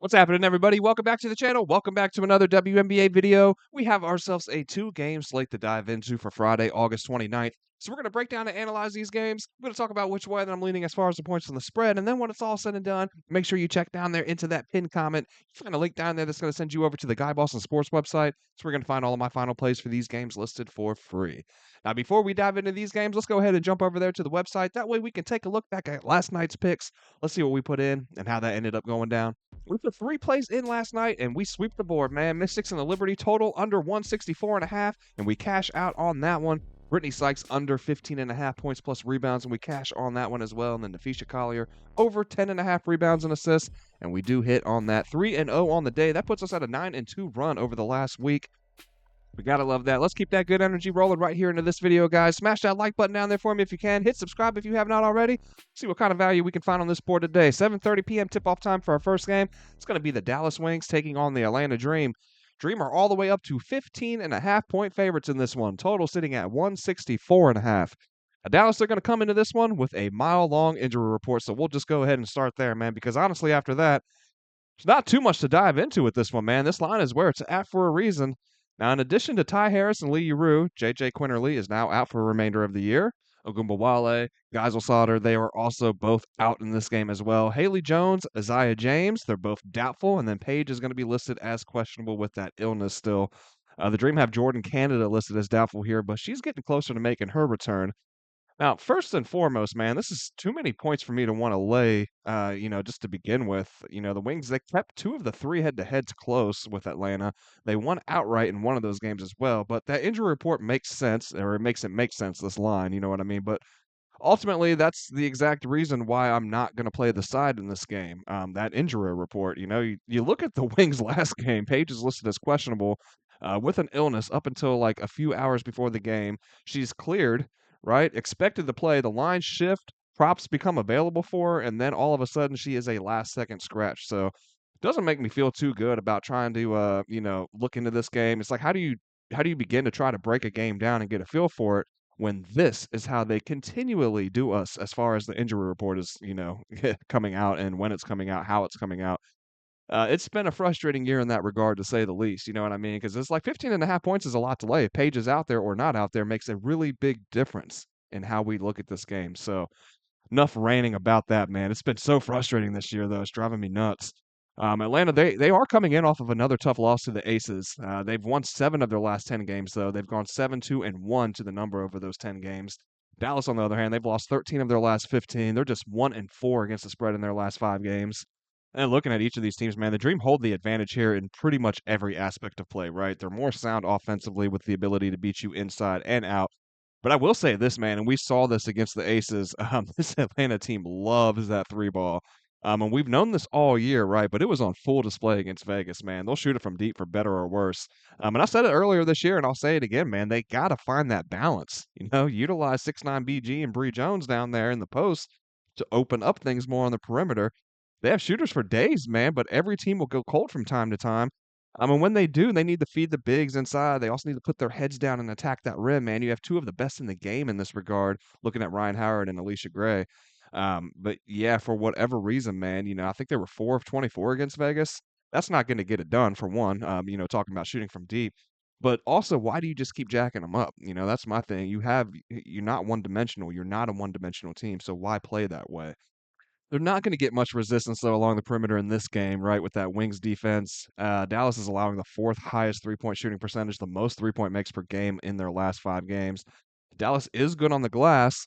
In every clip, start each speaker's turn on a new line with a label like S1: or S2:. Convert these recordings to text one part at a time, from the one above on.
S1: What's happening, everybody? Welcome back to the channel. Welcome back to another WNBA video. We have ourselves a two-game slate to dive into for Friday, August 29th. So we're going to break down and analyze these games. We're going to talk about which way that I'm leaning as far as the points on the spread. And then when it's all said and done, make sure you check down there into that pinned comment. Find a link down there that's going to send you over to the Guy Boston Sports website. So we're going to find all of my final plays for these games listed for free. Now, before we dive into these games, let's go ahead and jump over there to the website. That way we can take a look back at last night's picks. Let's see what we put in and how that ended up going down. We put 3 plays in last night, and we sweep the board, man. Mystics and the Liberty total under 164.5, and we cash out on that one. Brittany Sykes under 15.5 points plus rebounds, and we cash on that one as well. And then Nafisha Collier over 10.5 rebounds and assists, and we do hit on that. 3-0 on the day. That puts us at a 9-2 run over the last week. We gotta love that. Let's keep that good energy rolling right here into this video, guys. Smash that like button down there for me if you can. Hit subscribe if you have not already. See what kind of value we can find on this board today. 7:30 p.m. tip-off time for our first game. It's going to be the Dallas Wings taking on the Atlanta Dream. Dream are all the way up to 15.5-point favorites in this one. Total sitting at 164.5. Now, Dallas, they're going to come into this one with a mile-long injury report, so we'll just go ahead and start there, man, because honestly, after that, there's not too much to dive into with this one, man. This line is where it's at for a reason. Now, in addition to Ty Harris and Lee Uru, J.J. Quinterly is now out for the remainder of the year. Ogunbowale, Geisel they are also both out in this game as well. Haley Jones, Isaiah James, they're both doubtful, and then Paige is going to be listed as questionable with that illness still. The Dream have Jordan Canada listed as doubtful here, but she's getting closer to making her return. Now, first and foremost, man, this is too many points for me to want to lay, just to begin with. The Wings, they kept two of the three head-to-heads close with Atlanta. They won outright in one of those games as well, but that injury report makes sense, or it makes make sense, this line, you know what I mean? But ultimately, that's the exact reason why I'm not going to play the side in this game. That injury report, you look at the Wings last game, Paige is listed as questionable with an illness up until like a few hours before the game. She's cleared, right? Expected to play. The line shift, props become available for her, and then all of a sudden she is a last second scratch. So it doesn't make me feel too good about trying to look into this game. It's like how do you begin to try to break a game down and get a feel for it when this is how they continually do us as far as the injury report is, coming out and when it's coming out, how it's coming out. It's been a frustrating year in that regard, to say the least. You know what I mean? Because it's like 15.5 points is a lot to lay. If Paige is out there or not out there makes a really big difference in how we look at this game. So enough ranting about that, man. It's been so frustrating this year, though. It's driving me nuts. Atlanta, they are coming in off of another tough loss to the Aces. They've won 7 of their last 10 games, though. They've gone 7-2-1 to the number over those 10 games. Dallas, on the other hand, they've lost 13 of their last 15. They're just 1-4 against the spread in their last 5 games. And looking at each of these teams, man, the Dream hold the advantage here in pretty much every aspect of play, right? They're more sound offensively with the ability to beat you inside and out. But I will say this, man, and we saw this against the Aces. This Atlanta team loves that 3 ball. And we've known this all year, right? But it was on full display against Vegas, man. They'll shoot it from deep for better or worse. And I said it earlier this year, and I'll say it again, man. They got to find that balance. Utilize 6'9" BG and Bree Jones down there in the post to open up things more on the perimeter. They have shooters for days, man, but every team will go cold from time to time. When they do, they need to feed the bigs inside. They also need to put their heads down and attack that rim, man. You have 2 of the best in the game in this regard, looking at Ryan Howard and Alicia Gray. But yeah, for whatever reason, man, I think they were 4 of 24 against Vegas. That's not going to get it done, for one, talking about shooting from deep. But also, why do you just keep jacking them up? That's my thing. You're not one-dimensional. You're not a one-dimensional team, so why play that way? They're not going to get much resistance, though, along the perimeter in this game, right, with that Wings defense. Dallas is allowing the 4th highest three-point shooting percentage, the most three-point makes per game in their last 5 games. Dallas is good on the glass.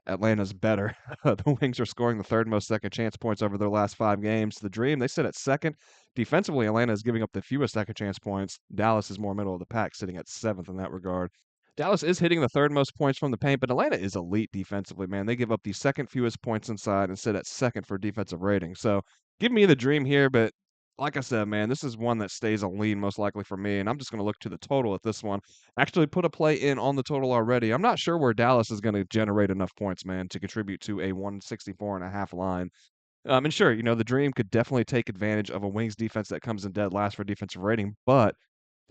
S1: Atlanta's better. The Wings are scoring the 3rd most second chance points over their last 5 games. The Dream, they sit at 2nd. Defensively, Atlanta is giving up the fewest second chance points. Dallas is more middle of the pack, sitting at 7th in that regard. Dallas is hitting the 3rd most points from the paint, but Atlanta is elite defensively, man. They give up the 2nd fewest points inside and sit at 2nd for defensive rating. So give me the Dream here, but like I said, man, this is one that stays a lean most likely for me, and I'm just going to look to the total at this one. Actually put a play in on the total already. I'm not sure where Dallas is going to generate enough points, man, to contribute to a 164.5 line. And sure, the Dream could definitely take advantage of a Wings defense that comes in dead last for defensive rating, but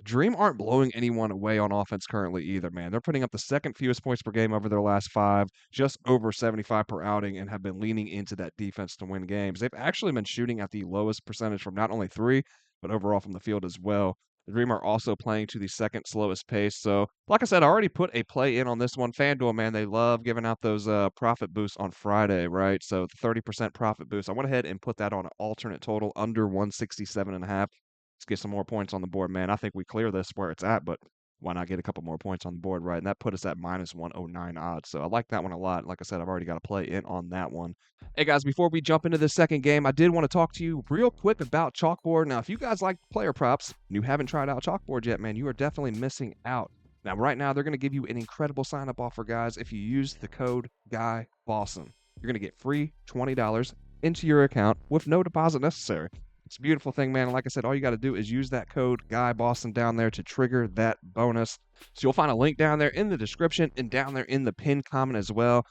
S1: Dream aren't blowing anyone away on offense currently either, man. They're putting up the second fewest points per game over their last 5, just over 75 per outing, and have been leaning into that defense to win games. They've actually been shooting at the lowest percentage from not only 3, but overall from the field as well. The Dream are also playing to the second slowest pace. So, like I said, I already put a play in on this one. FanDuel, man, they love giving out those profit boosts on Friday, right? So, the 30% profit boost. I went ahead and put that on an alternate total under 167.5. Let's get some more points on the board, man. I think we clear this where it's at, but why not get a couple more points on the board, right? And that put us at minus 109 odds. So I like that one a lot. Like I said, I've already got a play in on that one. Hey guys, before we jump into the second game, I did want to talk to you real quick about Chalkboard. Now, if you guys like player props and you haven't tried out Chalkboard yet, man, you are definitely missing out. Now, right now, they're going to give you an incredible sign up offer, guys. If you use the code GUYBOSSON, you're going to get free $20 into your account with no deposit necessary. It's a beautiful thing, man. And like I said, all you got to do is use that code GUYBOSSON down there to trigger that bonus. So you'll find a link down there in the description and down there in the pinned comment as well.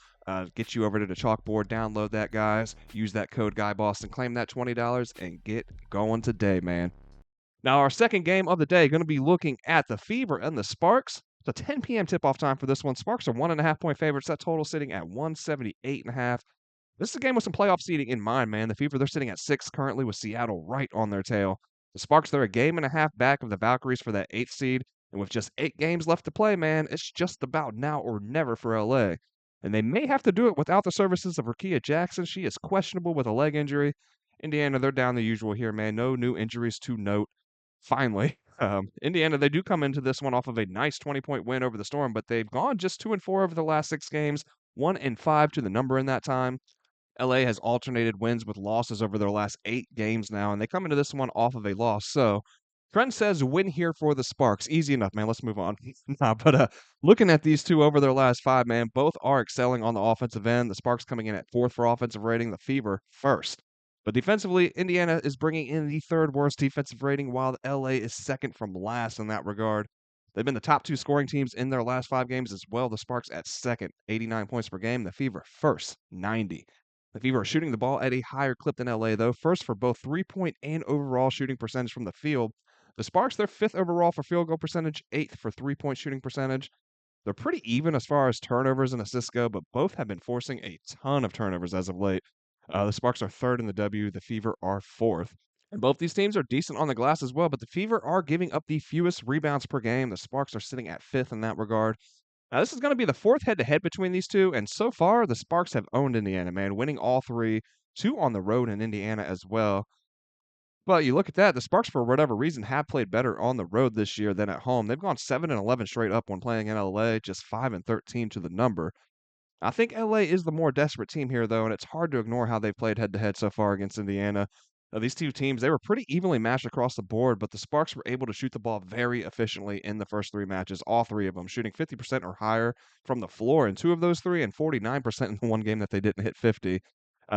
S1: Get you over to the Chalkboard, download that, guys. Use that code GUYBOSSON, claim that $20, and get going today, man. Now, our second game of the day, going to be looking at the Fever and the Sparks. It's a 10 p.m. tip-off time for this one. Sparks are 1.5-point favorites. That total sitting at 178.5. This is a game with some playoff seeding in mind, man. The Fever, they're sitting at 6 currently with Seattle right on their tail. The Sparks, they're a game and a half back of the Valkyries for that 8th seed. And with just 8 games left to play, man, it's just about now or never for LA. And they may have to do it without the services of Rakia Jackson. She is questionable with a leg injury. Indiana, they're down the usual here, man. No new injuries to note. Finally, Indiana, they do come into this one off of a nice 20-point win over the Storm, but they've gone just 2-4 over the last 6 games, 1-5 to the number in that time. LA has alternated wins with losses over their last 8 games now, and they come into this one off of a loss. So, Trent says win here for the Sparks. Easy enough, man. Let's move on. Nah, but looking at these two over their last 5, man, both are excelling on the offensive end. The Sparks coming in at 4th for offensive rating, the Fever 1st. But defensively, Indiana is bringing in the 3rd worst defensive rating, while LA is 2nd from last in that regard. They've been the top 2 scoring teams in their last 5 games as well. The Sparks at 2nd, 89 points per game. The Fever 1st, 90. The Fever are shooting the ball at a higher clip than LA, though. 1st for both 3-point and overall shooting percentage from the field. The Sparks, they're 5th overall for field goal percentage, 8th for 3-point shooting percentage. They're pretty even as far as turnovers and assists go, but both have been forcing a ton of turnovers as of late. The Sparks are 3rd in the W. The Fever are 4th. And both these teams are decent on the glass as well, but the Fever are giving up the fewest rebounds per game. The Sparks are sitting at 5th in that regard. Now, this is going to be the 4th head-to-head between these two, and so far, the Sparks have owned Indiana, man, winning all 3, 2 on the road in Indiana as well. But you look at that, the Sparks, for whatever reason, have played better on the road this year than at home. They've gone 7-11 straight up when playing in LA, just 5-13 to the number. I think LA is the more desperate team here, though, and it's hard to ignore how they've played head-to-head so far against Indiana. These two teams, they were pretty evenly matched across the board, but the Sparks were able to shoot the ball very efficiently in the first 3 matches, all 3 of them, shooting 50% or higher from the floor in 2 of those 3 and 49% in the one game that they didn't hit 50.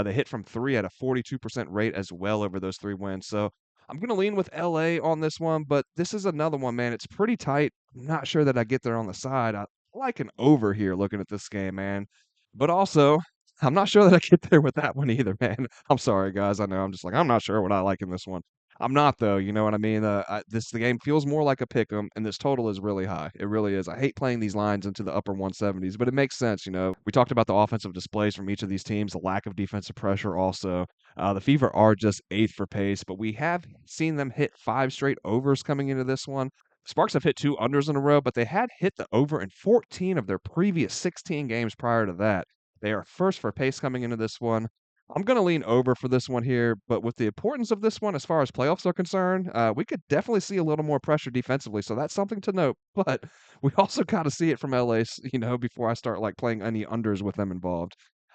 S1: They hit from 3 at a 42% rate as well over those 3 wins. So I'm going to lean with LA on this one, but this is another one, man. It's pretty tight. I'm not sure that I get there on the side. I like an over here looking at this game, man. But also, I'm not sure that I get there with that one either, man. I'm sorry, guys. I know I'm just like, I'm not sure what I like in this one. I'm not, though. You know what I mean? The game feels more like a pick 'em, and this total is really high. It really is. I hate playing these lines into the upper 170s, but it makes sense. You know, we talked about the offensive displays from each of these teams, the lack of defensive pressure also. The Fever are just 8th for pace, but we have seen them hit 5 straight overs coming into this one. Sparks have hit 2 unders in a row, but they had hit the over in 14 of their previous 16 games prior to that. They are 1st for pace coming into this one. I'm going to lean over for this one here, but with the importance of this one as far as playoffs are concerned, we could definitely see a little more pressure defensively, so that's something to note. But we also got to see it from LA, you know, before I start like playing any unders with them involved.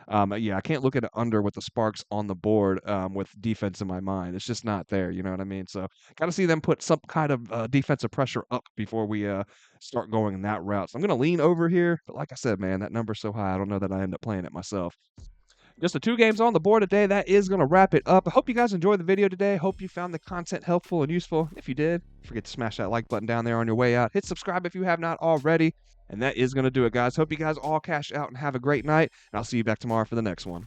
S1: Yeah, I can't look at an under with the Sparks on the board with defense in my mind. It's just not there. You know what I mean? So, got to see them put some kind of defensive pressure up before we start going in that route. So, I'm going to lean over here. But like I said, man, that number's so high, I don't know that I end up playing it myself. Just the 2 games on the board today. That is going to wrap it up. I hope you guys enjoyed the video today. Hope you found the content helpful and useful. If you did, don't forget to smash that like button down there on your way out. Hit subscribe if you have not already. And that is going to do it, guys. Hope you guys all cash out and have a great night. And I'll see you back tomorrow for the next one.